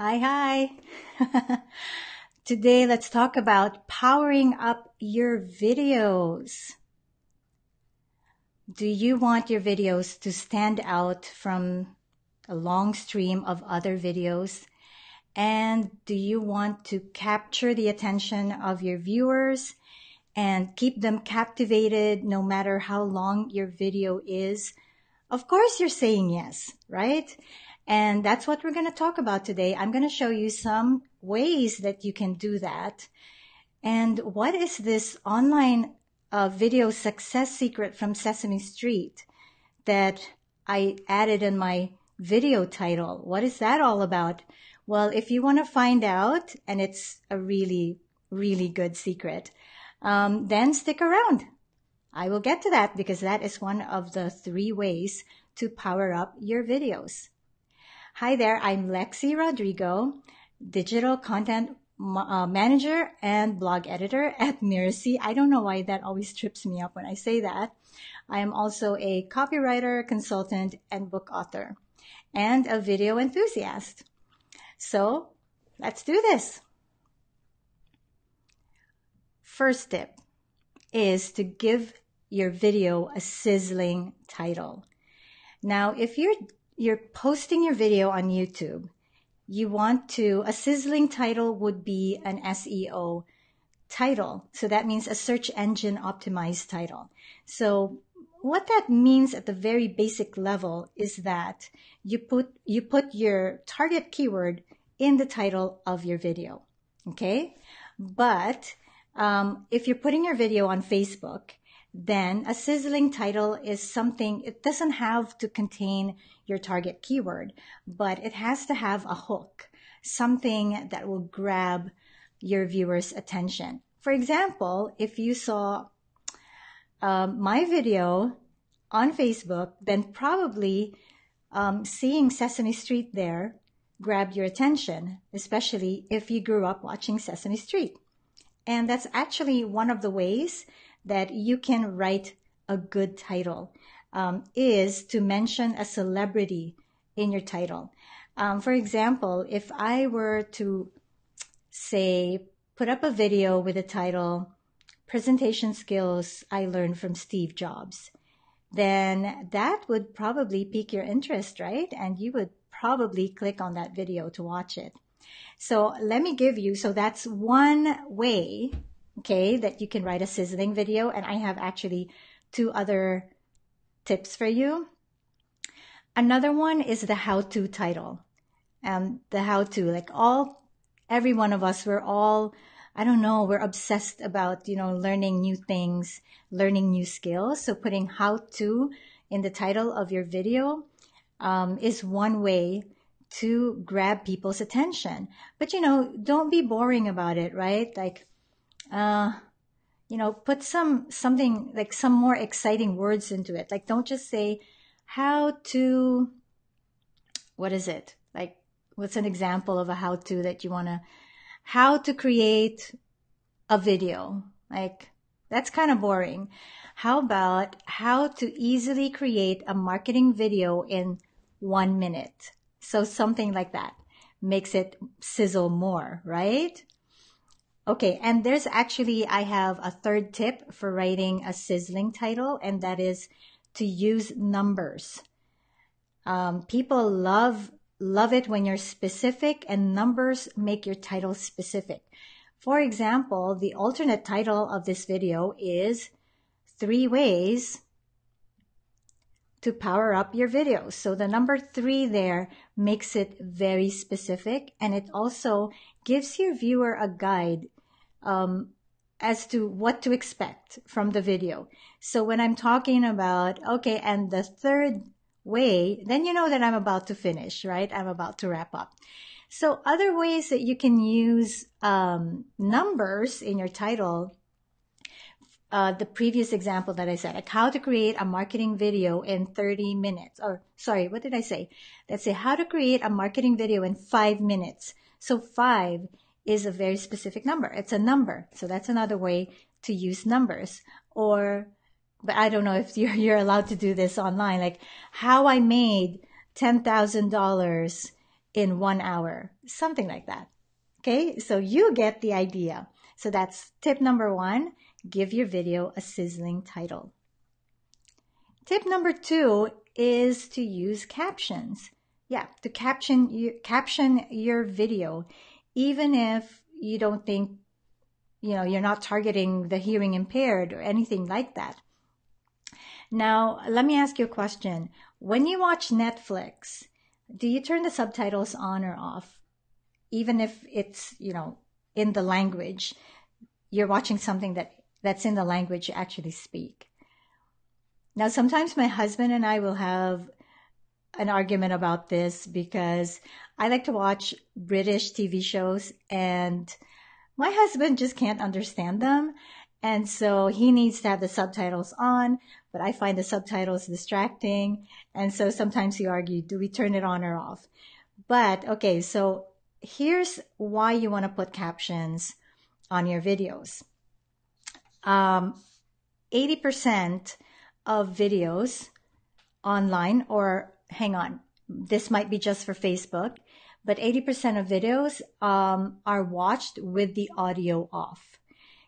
Hi. Today, let's talk about powering up your videos. Do you want your videos to stand out from a long stream of other videos? And do you want to capture the attention of your viewers and keep them captivated no matter how long your video is? Of course, you're saying yes, right? And that's what we're going to talk about today. I'm going to show you some ways that you can do that. And what is this online video success secret from Sesame Street that I added in my video title? What is that all about? Well, if you want to find out, and it's a really, really good secret, then stick around. I will get to that because that is one of the 3 ways to power up your videos. Hi there, I'm Lexi Rodrigo, digital content manager and blog editor at Miracy. I don't know why that always trips me up when I say that. I am also a copywriter, consultant, and book author, and a video enthusiast. So let's do this. First tip is to give your video a sizzling title. Now, if you're posting your video on YouTube, you want a sizzling title would be an SEO title. So that means a search engine optimized title. So what that means at the very basic level is that you put your target keyword in the title of your video. Okay? But if you're putting your video on Facebook, then a sizzling title is something, it doesn't have to contain your target keyword, but it has to have a hook, something that will grab your viewers' attention. For example, if you saw my video on Facebook, then probably seeing Sesame Street there grabbed your attention, especially if you grew up watching Sesame Street. And that's actually one of the ways that you can write a good title, is to mention a celebrity in your title. For example, if I were to say, put up a video with the title, Presentation Skills I Learned from Steve Jobs, then that would probably pique your interest, right? And you would probably click on that video to watch it. So let me give you, so that's one way, okay, that you can write a sizzling video. And I have actually 2 other tips for you. Another one is the how-to title. The how-to, like every one of us, we're all, I don't know, we're obsessed about, learning new things, learning new skills. So putting how-to in the title of your video is one way to grab people's attention. But, don't be boring about it, right? Like, put something like some more exciting words into it. Like, don't just say how to, what is it? Like, what's an example of a how-to that you how to create a video? Like, that's kind of boring. How about how to easily create a marketing video in 1 minute? So something like that makes it sizzle more, right? Okay, and I have a 3rd tip for writing a sizzling title, and that is to use numbers. People love it when you're specific, and numbers make your title specific. For example, the alternate title of this video is 3 ways to power up your videos. So the number 3 there makes it very specific, and it also gives your viewer a guide as to what to expect from the video. So when I'm talking about, okay, and the 3rd way, then you know that I'm about to finish, right? I'm about to wrap up. So other ways that you can use numbers in your title, the previous example that I said, like how to create a marketing video in 30 minutes. Or sorry, what did I say? Let's say how to create a marketing video in 5 minutes. So 5 is a very specific number. It's a number. So that's another way to use numbers. But I don't know if you're allowed to do this online, like how I made $10,000 in 1 hour, something like that. Okay, so you get the idea. So that's tip number one, give your video a sizzling title. Tip number two is to use captions. Yeah, to caption your video, even if you don't think, you're not targeting the hearing impaired or anything like that. Now, let me ask you a question. When you watch Netflix, do you turn the subtitles on or off? Even if it's, in the language, you're watching something that's in the language you actually speak. Now, sometimes my husband and I will have an argument about this because I like to watch British TV shows and my husband just can't understand them. And so he needs to have the subtitles on, but I find the subtitles distracting. And so sometimes we argue, do we turn it on or off? But okay, so here's why you want to put captions on your videos. 80% of videos online, or hang on, this might be just for Facebook, but 80% of videos are watched with the audio off.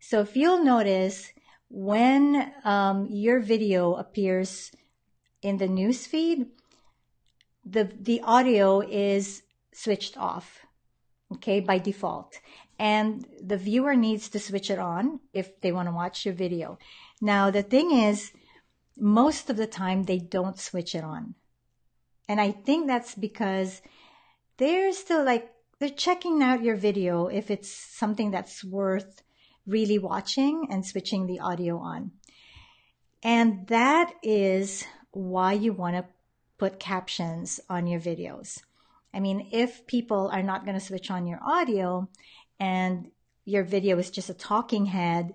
So if you'll notice, when your video appears in the news feed, the audio is switched off, okay, by default. And the viewer needs to switch it on if they want to watch your video. Now, the thing is, most of the time they don't switch it on. And I think that's because they're still they're checking out your video if it's something that's worth really watching and switching the audio on. And that is why you want to put captions on your videos. I mean, if people are not going to switch on your audio and your video is just a talking head,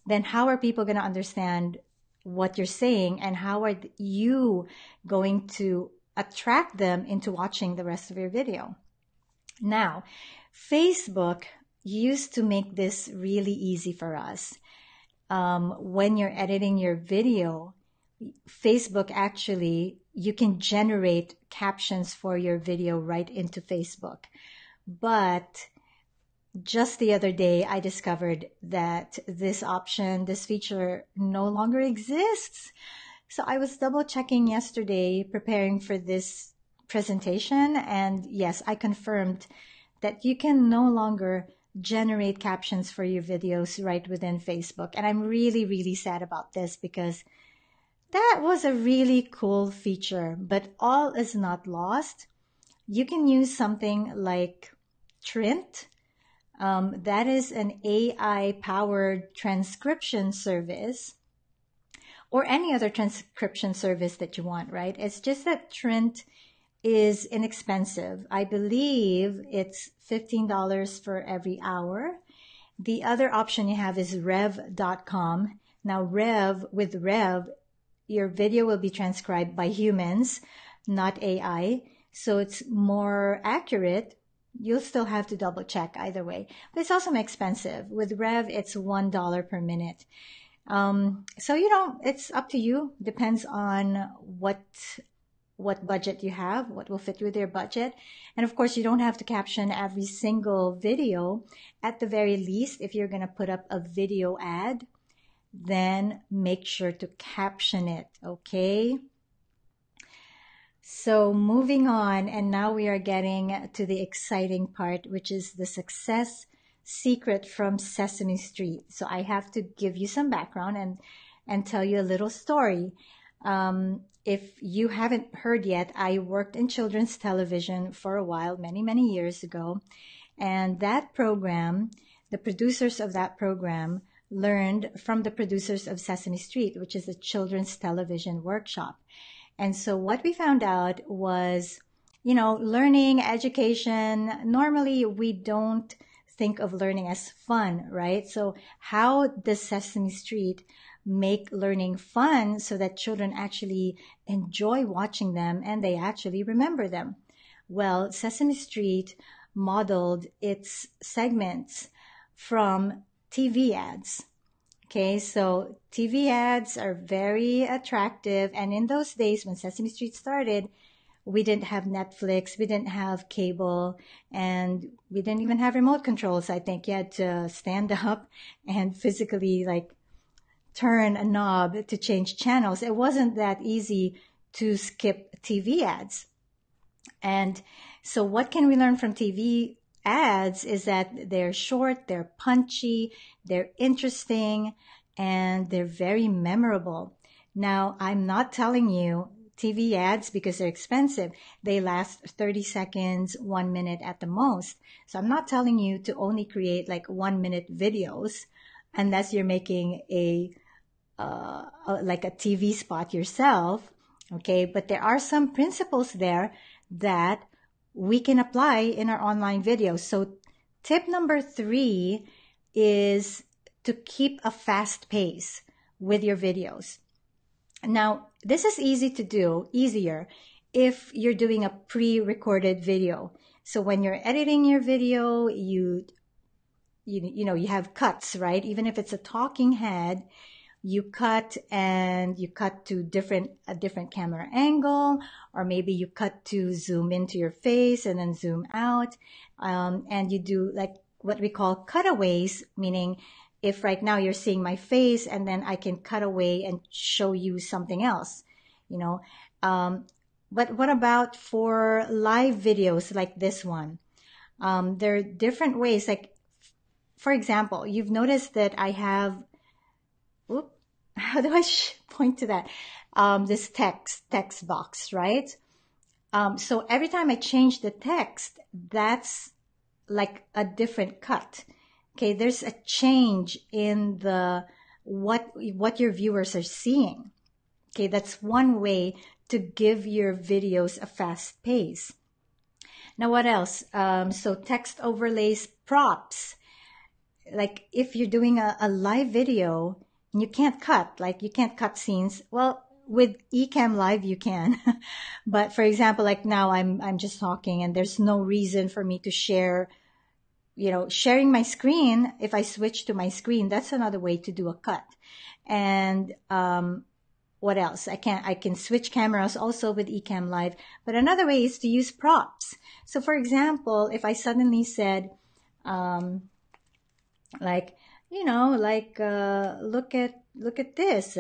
then how are people going to understand what you're saying, and how are you going to attract them into watching the rest of your video? Now, Facebook used to make this really easy for us. When you're editing your video, Facebook actually, you can generate captions for your video right into Facebook. But just the other day, I discovered that this feature no longer exists. So I was double checking yesterday, preparing for this presentation. And yes, I confirmed that you can no longer generate captions for your videos right within Facebook. And I'm really, really sad about this because that was a really cool feature, but all is not lost. You can use something like Trint. That is an AI-powered transcription service, or any other transcription service that you want, right? It's just that Trint is inexpensive. I believe it's $15 for every hour. The other option you have is rev.com. Now, with Rev, your video will be transcribed by humans, not AI. So it's more accurate. You'll still have to double check either way, but it's also more expensive. With Rev, it's $1 per minute. So, it's up to you. Depends on what budget you have, what will fit with your budget. And of course, you don't have to caption every single video. At the very least, if you're going to put up a video ad, then make sure to caption it, okay? So moving on, and now we are getting to the exciting part, which is the success secret from Sesame Street. So I have to give you some background and tell you a little story. If you haven't heard yet, I worked in children's television for a while, many, many years ago. And that program, the producers of that program learned from the producers of Sesame Street, which is a children's television workshop. And so what we found out was, learning, education, normally we don't think of learning as fun, right? So how does Sesame Street make learning fun so that children actually enjoy watching them and they actually remember them? Well, Sesame Street modeled its segments from TV ads. Okay, so TV ads are very attractive. And in those days when Sesame Street started, we didn't have Netflix, we didn't have cable, and we didn't even have remote controls. I think you had to stand up and physically like turn a knob to change channels. It wasn't that easy to skip TV ads. And so what can we learn from TV ads is that they're short, they're punchy, they're interesting, and they're very memorable. Now, I'm not telling you TV ads because they're expensive. They last 30 seconds, 1 minute at the most. So I'm not telling you to only create like 1 minute videos unless you're making like a TV spot yourself. Okay. But there are some principles there that we can apply in our online videos. So tip number 3 is to keep a fast pace with your videos. Now, this is easy to do, easier if you're doing a pre-recorded video. So when you're editing your video, you have cuts, right? Even if it's a talking head, you cut to a different camera angle, or maybe you cut to zoom into your face and then zoom out. And you do like what we call cutaways, meaning if right now you're seeing my face and then I can cut away and show you something else, but what about for live videos like this one? There are different ways. Like, for example, you've noticed that I have, how do I point to that? This text box, right? So every time I change the text, that's like a different cut. Okay, there's a change in what your viewers are seeing. Okay, that's one way to give your videos a fast pace. Now, what else? So text overlays, props. Like if you're doing a live video and you can't cut scenes. Well, with Ecamm Live you can, but for example, like now I'm just talking and there's no reason for me to share. Sharing my screen, if I switch to my screen, that's another way to do a cut. And what else? I can switch cameras also with Ecamm Live. But another way is to use props. So for example, if I suddenly said, look at this.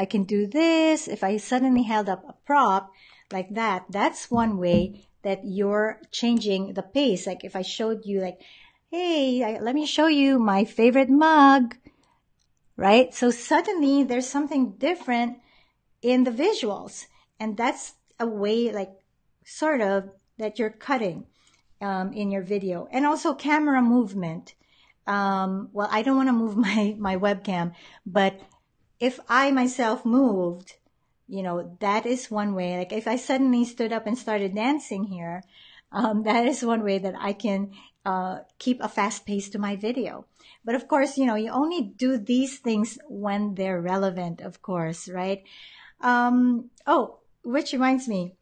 I can do this. If I suddenly held up a prop like that, that's one way that you're changing the pace. Like if I showed you like, hey, let me show you my favorite mug, right? So suddenly there's something different in the visuals. And that's a way like sort of that you're cutting in your video. And also camera movement. Well, I don't want to move my webcam, but if I myself moved, that is one way. Like if I suddenly stood up and started dancing here, that is one way that I can keep a fast pace to my video. But of course, you only do these things when they're relevant, of course, right? Which reminds me,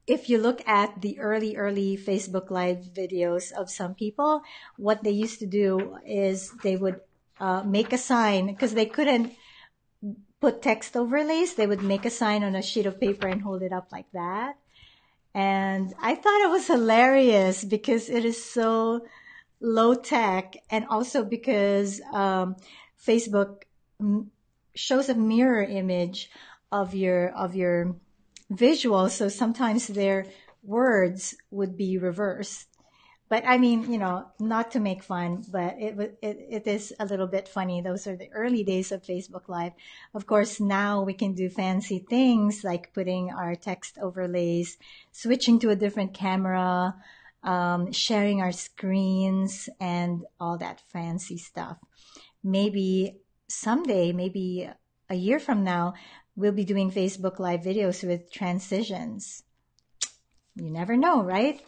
if you look at the early Facebook Live videos of some people, what they used to do is they would make a sign because they couldn't put text overlays. They would make a sign on a sheet of paper and hold it up like that. And I thought it was hilarious because it is so low tech, and also because Facebook shows a mirror image of your visual. So sometimes their words would be reversed. But I mean, not to make fun, but it is a little bit funny. Those are the early days of Facebook Live. Of course, now we can do fancy things like putting our text overlays, switching to a different camera, sharing our screens, and all that fancy stuff. Maybe someday, maybe a year from now, we'll be doing Facebook Live videos with transitions. You never know, right?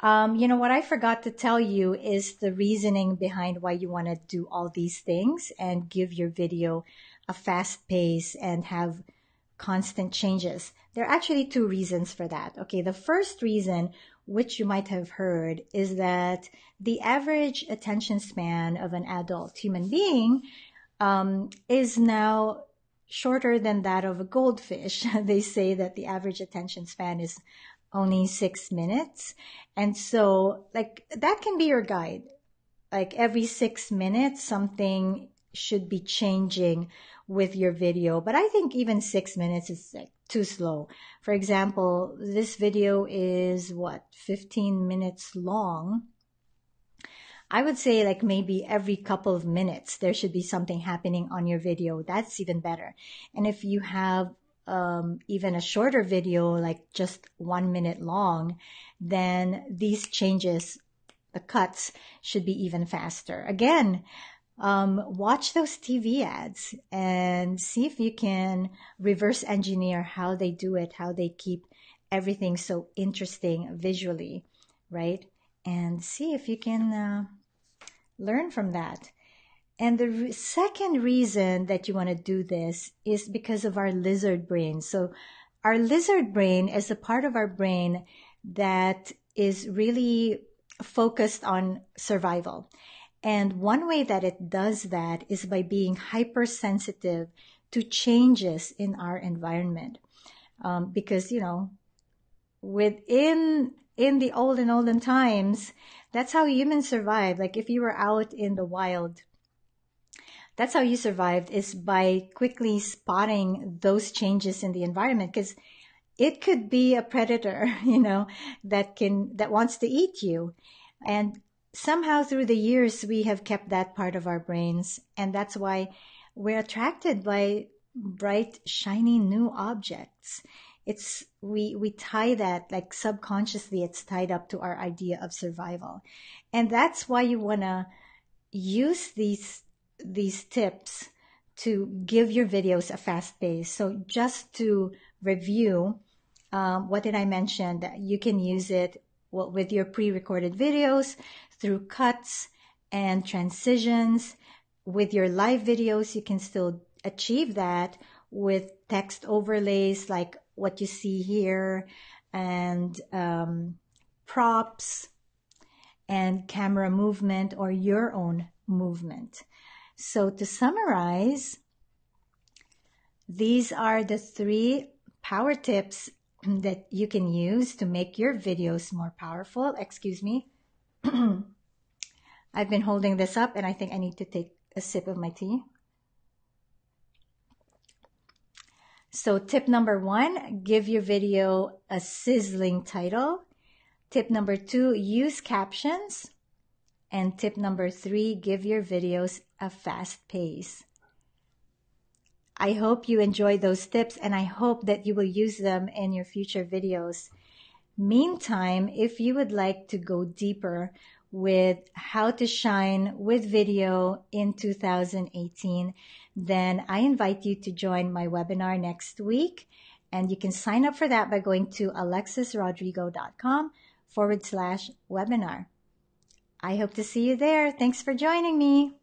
What I forgot to tell you is the reasoning behind why you want to do all these things and give your video a fast pace and have constant changes. There are actually 2 reasons for that. Okay, the first reason, which you might have heard, is that the average attention span of an adult human being is now shorter than that of a goldfish. They say that the average attention span is only 6 minutes. And so like that can be your guide. Like every 6 minutes, something should be changing with your video. But I think even 6 minutes is like too slow. For example, this video is 15 minutes long. I would say like maybe every couple of minutes, there should be something happening on your video. That's even better. And if you have even a shorter video, like just 1 minute long, then these changes, the cuts, should be even faster. Again, watch those TV ads and see if you can reverse engineer how they do it, how they keep everything so interesting visually, right? And see if you can learn from that. And the second reason that you want to do this is because of our lizard brain. So our lizard brain is a part of our brain that is really focused on survival. And one way that it does that is by being hypersensitive to changes in our environment. Because, in the olden times, that's how humans survived. Like if you were out in the wild, that's how you survived, is by quickly spotting those changes in the environment, because it could be a predator, that wants to eat you. And somehow through the years, we have kept that part of our brains. And that's why we're attracted by bright, shiny new objects. We tie that, like subconsciously, it's tied up to our idea of survival. And that's why you want to use these tips to give your videos a fast pace. So just to review, what did I mention? That you can use it with your pre-recorded videos, through cuts and transitions. With your live videos, you can still achieve that with text overlays like what you see here, and props and camera movement or your own movement. So to summarize, these are the 3 power tips that you can use to make your videos more powerful. Excuse me. I've been holding this up and I think I need to take a sip of my tea. So tip number 1, give your video a sizzling title. Tip number 2, use captions. And tip number 3, give your videos a fast pace. I hope you enjoy those tips and I hope that you will use them in your future videos. Meantime, if you would like to go deeper with how to shine with video in 2018, then I invite you to join my webinar next week. And you can sign up for that by going to alexisrodrigo.com/webinar. I hope to see you there. Thanks for joining me.